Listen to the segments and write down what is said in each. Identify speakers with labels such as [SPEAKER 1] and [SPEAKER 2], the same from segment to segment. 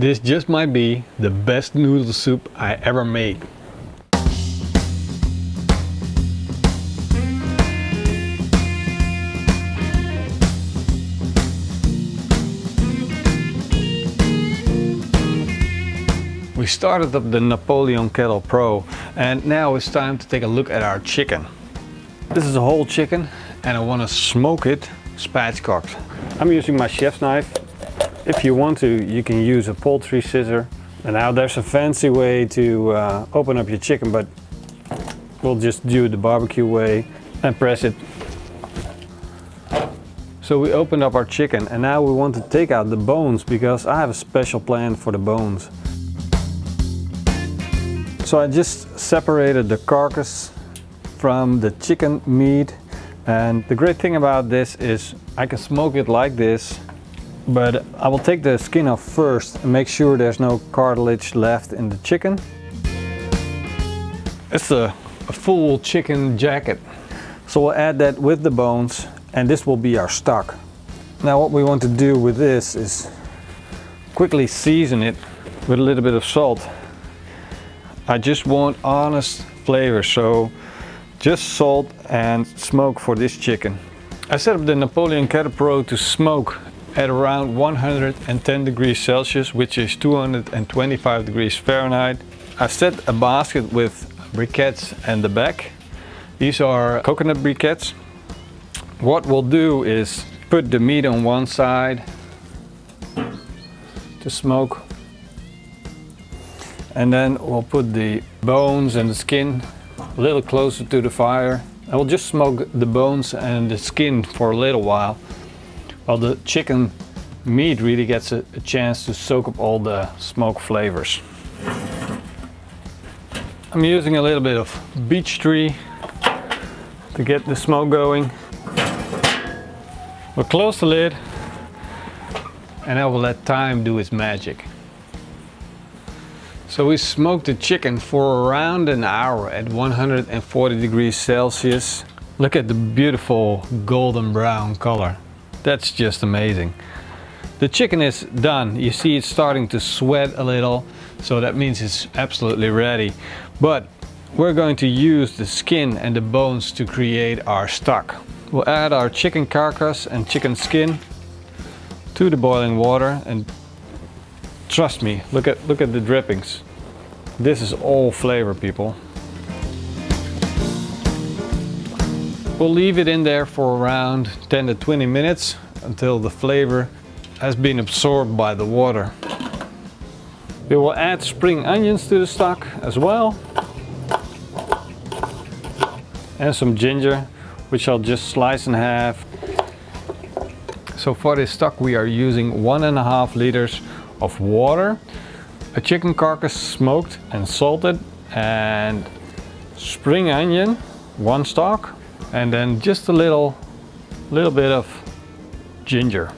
[SPEAKER 1] This just might be the best noodle soup I ever made. We started up the Napoleon Kettle Pro and now it's time to take a look at our chicken. This is a whole chicken and I want to smoke it spatchcocked. I'm using my chef's knife. If you want to, you can use a poultry scissor. And now there's a fancy way to open up your chicken, but we'll just do it the barbecue way and press it. So we opened up our chicken and now we want to take out the bones because I have a special plan for the bones. So I just separated the carcass from the chicken meat, and the great thing about this is I can smoke it like this, but I will take the skin off first and make sure there's no cartilage left in the chicken. It's a full chicken jacket. So we'll add that with the bones and this will be our stock. Now what we want to do with this is quickly season it with a little bit of salt. I just want honest flavor, so just salt and smoke for this chicken. I set up the Napoleon Kettle Pro to smoke at around 110 degrees Celsius, which is 225 degrees Fahrenheit. I set a basket with briquettes in the back. These are coconut briquettes. What we'll do is put the meat on one side to smoke. And then we'll put the bones and the skin a little closer to the fire. And we'll just smoke the bones and the skin for a little while the chicken meat really gets a chance to soak up all the smoke flavors. I'm using a little bit of beech tree to get the smoke going. We'll close the lid and I will let time do its magic. So we smoked the chicken for around an hour at 140 degrees Celsius. Look at the beautiful golden brown color. That's just amazing. The chicken is done. You see it's starting to sweat a little, so that means it's absolutely ready. But we're going to use the skin and the bones to create our stock. We'll add our chicken carcass and chicken skin to the boiling water, and trust me, look at the drippings. This is all flavor, people. We'll leave it in there for around 10 to 20 minutes until the flavor has been absorbed by the water. We will add spring onions to the stock as well. And some ginger, which I'll just slice in half. So for this stock we are using 1.5 liters of water, a chicken carcass smoked and salted, and spring onion, 1 stalk, and then just a little bit of ginger.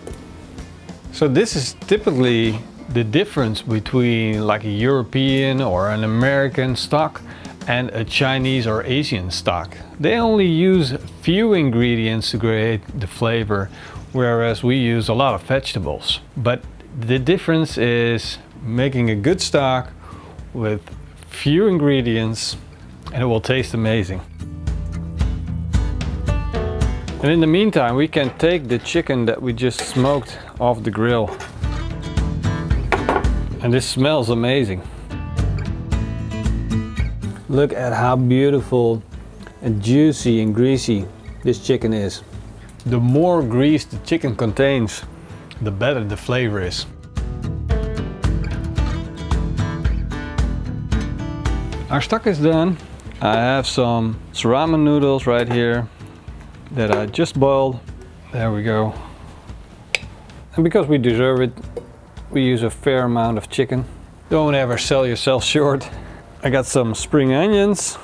[SPEAKER 1] So this is typically the difference between like a European or an American stock and a Chinese or Asian stock. They only use few ingredients to create the flavor, whereas we use a lot of vegetables. But the difference is making a good stock with few ingredients, and it will taste amazing. And in the meantime, we can take the chicken that we just smoked off the grill. And this smells amazing. Look at how beautiful and juicy and greasy this chicken is. The more grease the chicken contains, the better the flavor is. Our stock is done. I have some ramen noodles right here that I just boiled. There we go. And because we deserve it, we use a fair amount of chicken. Don't ever sell yourself short. I got some spring onions,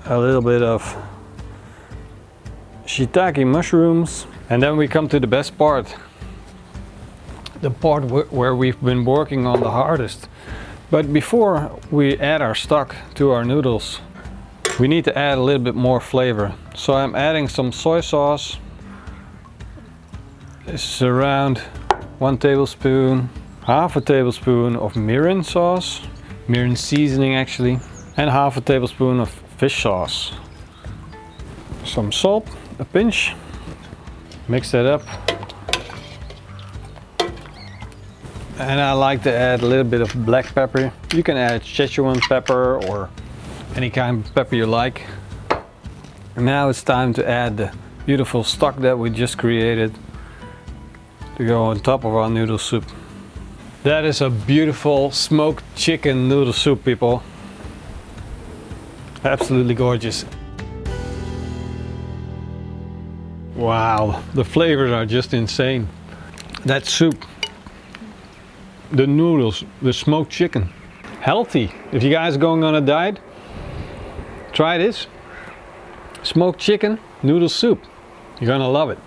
[SPEAKER 1] a little bit of shiitake mushrooms, and then we come to the best part. The part where we've been working on the hardest. But before we add our stock to our noodles, we need to add a little bit more flavor. So I'm adding some soy sauce. This is around 1 tablespoon. half a tablespoon of mirin sauce, mirin seasoning actually, and half a tablespoon of fish sauce. Some salt, a pinch. Mix that up. And I like to add a little bit of black pepper. You can add Szechuan pepper or any kind of pepper you like. And now it's time to add the beautiful stock that we just created to go on top of our noodle soup. That is a beautiful smoked chicken noodle soup, people. Absolutely gorgeous. Wow, the flavors are just insane. That soup, the noodles, the smoked chicken. Healthy. If you guys are going on a diet, try this. Smoked chicken noodle soup. You're gonna love it.